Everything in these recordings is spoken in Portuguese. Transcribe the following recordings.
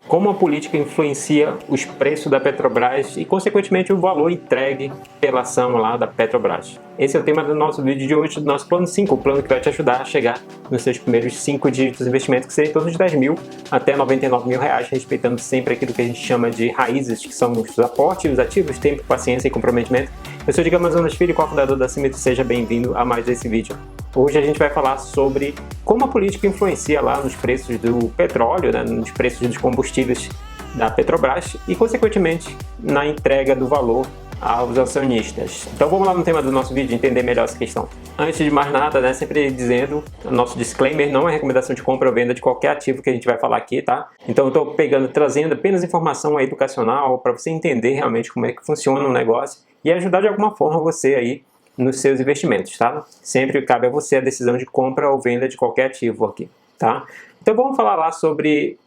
Como a política influencia os preços da Petrobras e, consequentemente, o valor entregue pela ação lá da Petrobras. Esse é o tema do nosso vídeo de hoje, do nosso plano 5, o plano que vai te ajudar a chegar nos seus primeiros 5 dígitos de investimento, que seriam todos de 10 mil até 99 mil reais, respeitando sempre aquilo que a gente chama de raízes, que são os aportes, os ativos, tempo, paciência e comprometimento. Eu sou Diego Amazonas Filho, cofundador da Cimetro, seja bem-vindo a mais esse vídeo. Hoje a gente vai falar sobre como a política influencia lá nos preços do petróleo, né, nos preços dos combustíveis da Petrobras e, consequentemente, na entrega do valor aos acionistas. Então vamos lá no tema do nosso vídeo entender melhor essa questão. Antes de mais nada, né, sempre dizendo, o nosso disclaimer não é recomendação de compra ou venda de qualquer ativo que a gente vai falar aqui, tá? Então eu estou trazendo apenas informação educacional para você entender realmente como é que funciona o negócio e ajudar de alguma forma você aí nos seus investimentos, tá? Sempre cabe a você a decisão de compra ou venda de qualquer ativo aqui, tá? Então vamos falar lá sobre,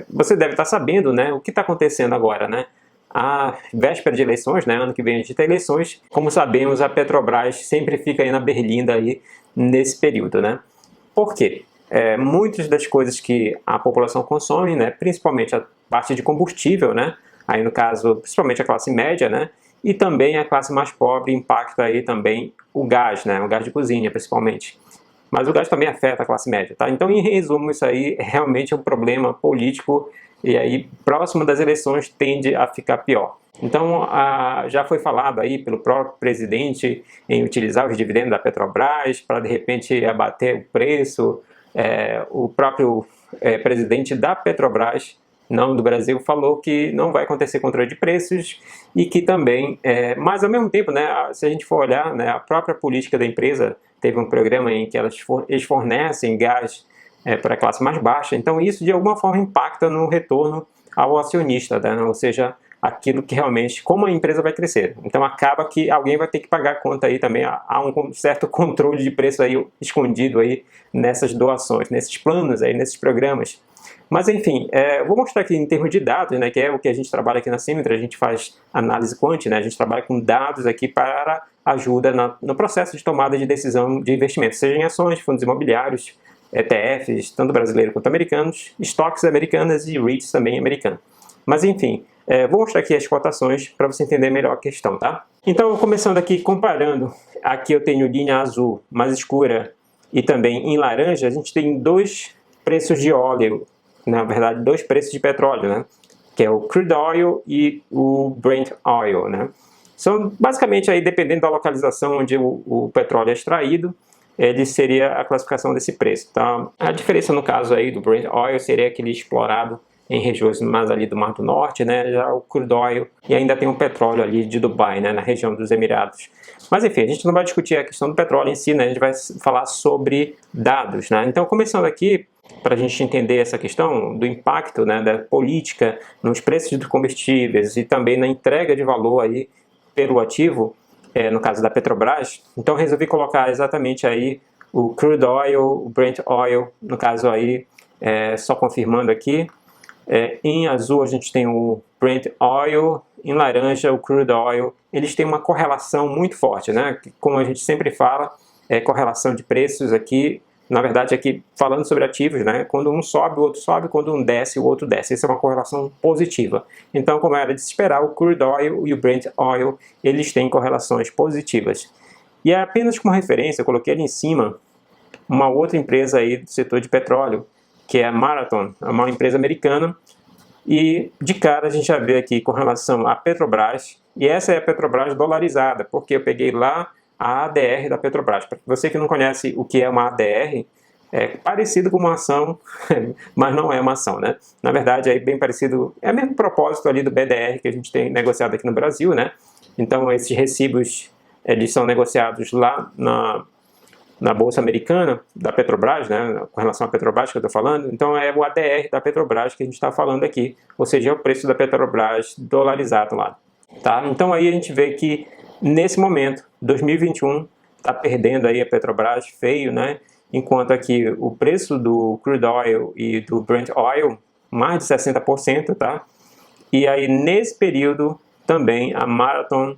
você deve estar sabendo, né, o que está acontecendo agora, né? A véspera de eleições, né, ano que vem a gente tem eleições, como sabemos a Petrobras sempre fica aí na berlinda aí nesse período, né? Por quê? Muitas das coisas que a população consome, né, principalmente a parte de combustível, né, aí no caso, principalmente a classe média, né, e também a classe mais pobre impacta aí também o gás, né? O gás de cozinha, principalmente. Mas o gás também afeta a classe média, tá? Então, em resumo, isso aí realmente é um problema político e aí, próximo das eleições, tende a ficar pior. Então, já foi falado aí pelo próprio presidente em utilizar os dividendos da Petrobras para, de repente, abater o preço. O próprio presidente da Petrobras, não do Brasil, falou que não vai acontecer controle de preços e que também, mas ao mesmo tempo, né, se a gente for olhar, né, a própria política da empresa teve um programa em que eles fornecem gás para a classe mais baixa, então isso de alguma forma impacta no retorno ao acionista, né, ou seja, aquilo que realmente, como a empresa vai crescer. Então acaba que alguém vai ter que pagar a conta aí também, há um certo controle de preço aí escondido aí nessas doações, nesses planos aí, nesses programas. Mas enfim, eu vou mostrar aqui em termos de dados, né, que é o que a gente trabalha aqui na Cimetro, a gente faz análise quant, né, a gente trabalha com dados aqui para ajuda no processo de tomada de decisão de investimento, seja em ações, fundos imobiliários, ETFs, tanto brasileiros quanto americanos, estoques americanos e REITs também americanos. Mas enfim, vou mostrar aqui as cotações para você entender melhor a questão, tá? Então, começando aqui, comparando, aqui eu tenho linha azul mais escura e também em laranja, a gente tem dois preços de óleo, na verdade, dois preços de petróleo, né? Que é o crude oil e o Brent oil, né? São basicamente aí, dependendo da localização onde o petróleo é extraído, ele seria a classificação desse preço, tá? A diferença no caso aí do Brent oil seria aquele explorado em regiões mais ali do Mar do Norte, né? Já o crude oil e ainda tem o petróleo ali de Dubai, né? Na região dos Emirados. Mas enfim, a gente não vai discutir a questão do petróleo em si, né? A gente vai falar sobre dados, né? Então, começando aqui, para a gente entender essa questão do impacto, né, da política nos preços dos combustíveis e também na entrega de valor aí pelo ativo, no caso da Petrobras, então resolvi colocar exatamente aí o crude oil, o Brent oil, no caso aí, só confirmando aqui, em azul a gente tem o Brent oil, em laranja o crude oil, eles têm uma correlação muito forte, né, como a gente sempre fala, correlação de preços aqui. Na verdade, aqui falando sobre ativos, né? Quando um sobe, o outro sobe, quando um desce, o outro desce. Essa é uma correlação positiva. Então, como era de se esperar, o crude oil e o Brent oil, eles têm correlações positivas. E apenas como referência, eu coloquei ali em cima uma outra empresa aí do setor de petróleo, que é a Marathon, é uma empresa americana. E de cara a gente já vê aqui com relação à Petrobras, e essa é a Petrobras dolarizada, porque eu peguei lá a ADR da Petrobras. Para você que não conhece o que é uma ADR, é parecido com uma ação, mas não é uma ação, né? Na verdade, é bem parecido, é o mesmo propósito ali do BDR que a gente tem negociado aqui no Brasil, né? Então, esses recibos, eles são negociados lá na Bolsa Americana da Petrobras, né? Com relação à Petrobras que eu estou falando. Então, é o ADR da Petrobras que a gente está falando aqui, ou seja, é o preço da Petrobras dolarizado lá, tá? Então, aí a gente vê que nesse momento, 2021, está perdendo aí a Petrobras feio, né? Enquanto aqui o preço do crude oil e do Brent oil, mais de 60%, tá? E aí nesse período também a Marathon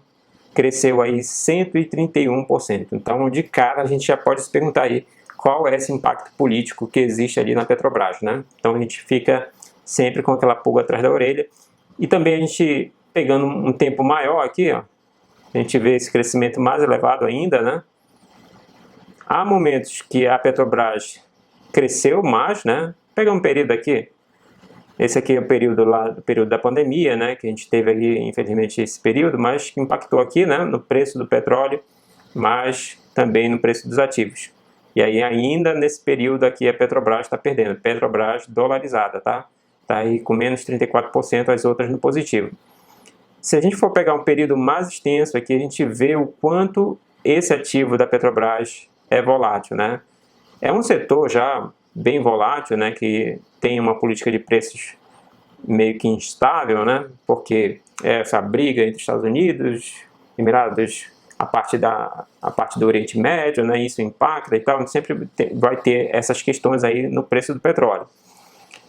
cresceu aí 131%. Então de cara a gente já pode se perguntar aí qual é esse impacto político que existe ali na Petrobras, né? Então a gente fica sempre com aquela pulga atrás da orelha. E também a gente, pegando um tempo maior aqui, ó, a gente vê esse crescimento mais elevado ainda, né? Há momentos que a Petrobras cresceu mais, né? Pegar um período aqui, esse aqui é o período lá do período da pandemia, né? Que a gente teve ali, infelizmente, esse período, mas que impactou aqui, né? No preço do petróleo, mas também no preço dos ativos. E aí ainda nesse período aqui a Petrobras está perdendo, Petrobras dolarizada, tá? Tá aí com menos 34%, as outras no positivo. Se a gente for pegar um período mais extenso aqui, a gente vê o quanto esse ativo da Petrobras é volátil, né? É um setor já bem volátil, né? Que tem uma política de preços meio que instável, né? Porque é essa briga entre Estados Unidos, Emirados, a parte do Oriente Médio, né? Isso impacta e tal. Sempre vai ter essas questões aí no preço do petróleo.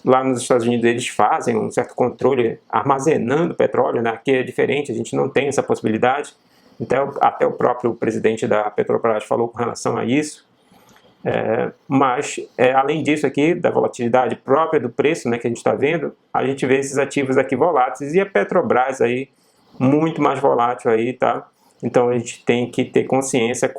Lá nos Estados Unidos eles fazem um certo controle armazenando petróleo, né? Aqui é diferente, a gente não tem essa possibilidade. Então, até o próprio presidente da Petrobras falou com relação a isso. Mas, além disso aqui, da volatilidade própria do preço, né, que a gente está vendo, a gente vê esses ativos aqui voláteis e a Petrobras aí muito mais volátil aí, tá? Então, a gente tem que ter consciência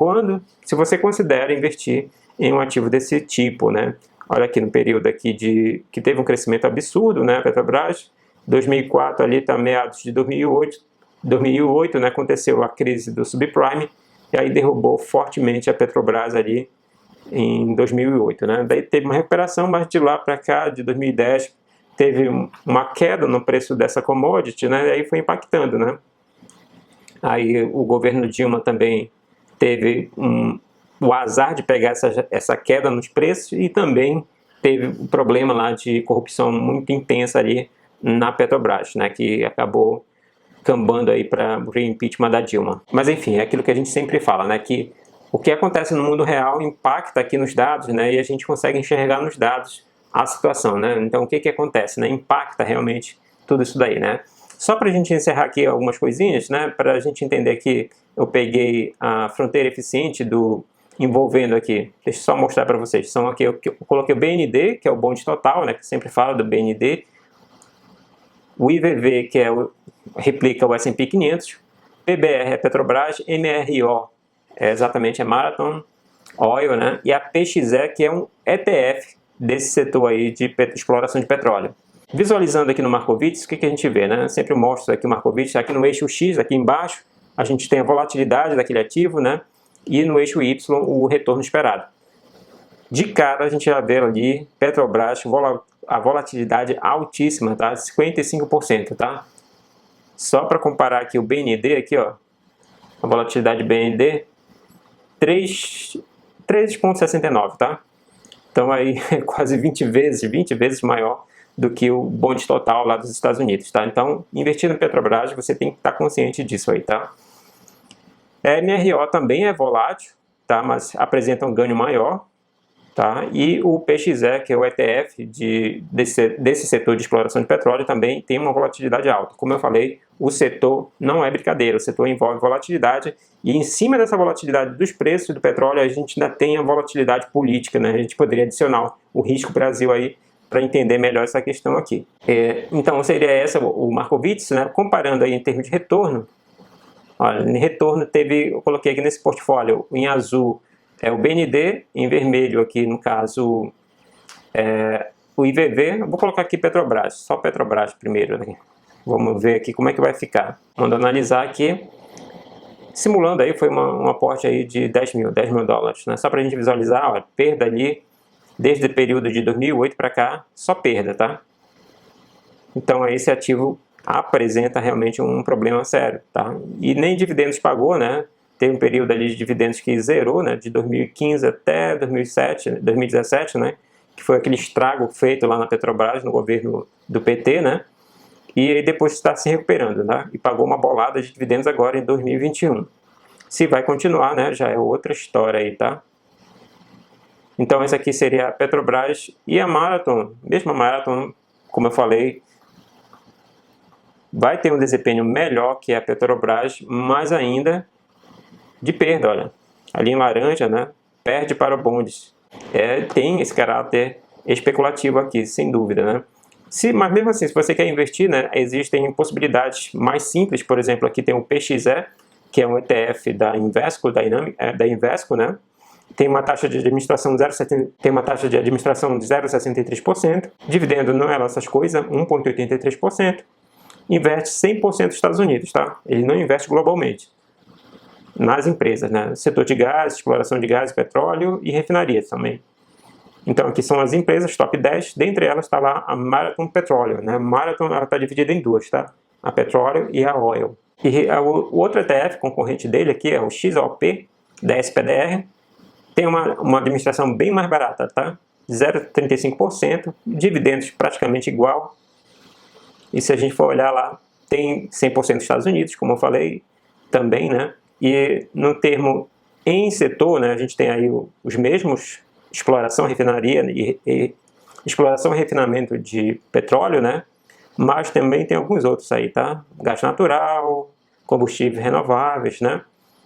se você considera investir em um ativo desse tipo, né? Olha aqui no período aqui que teve um crescimento absurdo, né, a Petrobras, 2004 ali tá meados de 2008, né, aconteceu a crise do subprime e aí derrubou fortemente a Petrobras ali em 2008, né? Daí teve uma recuperação, mas de lá para cá, de 2010, teve uma queda no preço dessa commodity, né? E aí foi impactando, né? Aí o governo Dilma também teve o azar de pegar essa queda nos preços e também teve um problema lá de corrupção muito intensa ali na Petrobras, né? Que acabou cambando aí para o impeachment da Dilma. Mas enfim, é aquilo que a gente sempre fala, né? Que o que acontece no mundo real impacta aqui nos dados, né? E a gente consegue enxergar nos dados a situação, né? Então, o que acontece, né? Impacta realmente tudo isso daí, né? Só para a gente encerrar aqui algumas coisinhas, né? Para a gente entender que eu peguei a fronteira eficiente envolvendo aqui, deixa eu só mostrar para vocês. São aqui, eu coloquei o BND, que é o bonde total, né? Que sempre fala do BND. O IVV, que replica o S&P 500. PBR é Petrobras, MRO exatamente é Marathon Oil, né? E a PXE, que é um ETF desse setor aí de exploração de petróleo. Visualizando aqui no Markowitz, o que a gente vê, né? Sempre mostro aqui o Markowitz, aqui no eixo X, aqui embaixo, a gente tem a volatilidade daquele ativo, né? E no eixo Y, o retorno esperado. De cara, a gente já vê ali, Petrobras, a volatilidade altíssima, tá? 55%, tá? Só para comparar aqui o BND, aqui, ó, a volatilidade BND, 3,69, tá? Então aí é quase 20 vezes maior do que o bonde total lá dos Estados Unidos, tá? Então, investir no Petrobras, você tem que estar consciente disso aí, tá? A MRO também é volátil, tá? Mas apresenta um ganho maior, tá? E o PXE, que é o ETF desse setor de exploração de petróleo, também tem uma volatilidade alta. Como eu falei, o setor não é brincadeira, o setor envolve volatilidade e em cima dessa volatilidade dos preços do petróleo, a gente ainda tem a volatilidade política, né? A gente poderia adicionar o risco Brasil aí para entender melhor essa questão aqui. Então, seria essa o Markowitz, né? Comparando aí em termos de retorno. Olha, em retorno eu coloquei aqui nesse portfólio, em azul, é o BND, em vermelho aqui, no caso, o IVV. Eu vou colocar aqui Petrobras, só Petrobras primeiro, né? Vamos ver aqui como é que vai ficar. Vamos analisar aqui. Simulando aí, foi um aporte aí de 10 mil dólares, né? Só para a gente visualizar, ó, perda ali, desde o período de 2008 para cá, só perda, tá? Então, esse ativo apresenta realmente um problema sério, tá? E nem dividendos pagou, né? Teve um período ali de dividendos que zerou, né? De 2015 até 2017, né? Que foi aquele estrago feito lá na Petrobras, no governo do PT, né? E aí depois está se recuperando, né? E pagou uma bolada de dividendos agora em 2021. Se vai continuar, né? Já é outra história aí, tá? Então, essa aqui seria a Petrobras e a Marathon. Mesmo a Marathon, como eu falei, vai ter um desempenho melhor que a Petrobras, mas ainda de perda, olha. Ali em laranja, né? Perde para bondes. Tem esse caráter especulativo aqui, sem dúvida, né? Mas mesmo assim, se você quer investir, né, existem possibilidades mais simples. Por exemplo, aqui tem o PXE, que é um ETF da Invesco, da Invesco, né? Tem uma taxa de administração de 0,63%, dividendo não é lá essas coisas, 1,83%, investe 100% nos Estados Unidos, tá? Ele não investe globalmente nas empresas, né? Setor de gás, exploração de gás, petróleo e refinarias também. Então aqui são as empresas top 10, dentre elas está lá a Marathon Petroleum, né? Marathon está dividida em duas, tá? A Petróleo e a Oil. E o outro ETF concorrente dele aqui é o XOP, da SPDR, tem uma administração bem mais barata, tá? 0,35%, dividendos praticamente igual. E se a gente for olhar lá, tem 100% dos Estados Unidos, como eu falei, também, né? E no termo em setor, né, a gente tem aí os mesmos, exploração, refinaria e exploração e refinamento de petróleo, né? Mas também tem alguns outros aí, tá? Gás natural, combustíveis renováveis, né?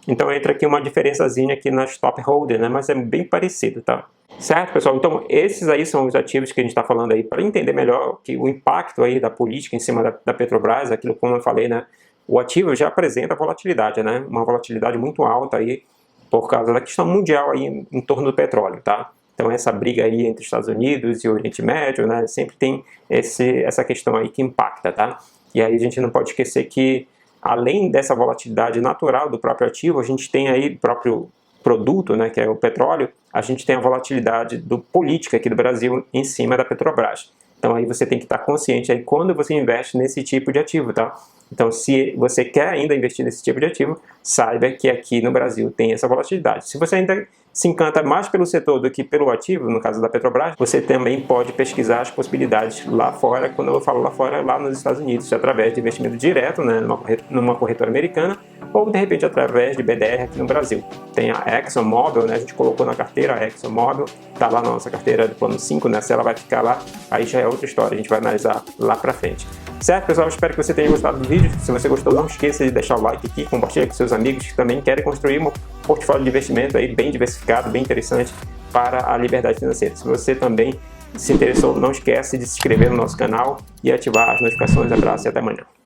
Então entra aqui uma diferençazinha aqui nas top holder, né? Mas é bem parecido, tá? Certo, pessoal? Então esses aí são os ativos que a gente está falando aí para entender melhor que o impacto aí da política em cima da Petrobras, aquilo como eu falei, né? O ativo já apresenta volatilidade, né? Uma volatilidade muito alta aí por causa da questão mundial aí em torno do petróleo, tá? Então essa briga aí entre Estados Unidos e o Oriente Médio, né? Sempre tem essa questão aí que impacta, tá? E aí a gente não pode esquecer que além dessa volatilidade natural do próprio ativo, a gente tem aí o próprio produto, né, que é o petróleo, a gente tem a volatilidade política aqui do Brasil em cima da Petrobras. Então aí você tem que estar consciente aí quando você investe nesse tipo de ativo, tá? Então se você quer ainda investir nesse tipo de ativo, saiba que aqui no Brasil tem essa volatilidade. Se você ainda se encanta mais pelo setor do que pelo ativo, no caso da Petrobras, você também pode pesquisar as possibilidades lá fora, quando eu falo lá fora, lá nos Estados Unidos, através de investimento direto, né, numa corretora americana, ou de repente através de BDR aqui no Brasil. Tem a ExxonMobil, né, a gente colocou na carteira a ExxonMobil, está lá na nossa carteira do plano 5, né, se ela vai ficar lá, aí já é outra história, a gente vai analisar lá pra frente. Certo, pessoal? Espero que você tenha gostado do vídeo. Se você gostou, não esqueça de deixar o like aqui, compartilha com seus amigos que também querem construir um portfólio de investimento aí bem diversificado, bem interessante para a liberdade financeira. Se você também se interessou, não esquece de se inscrever no nosso canal e ativar as notificações. Abraço e até amanhã.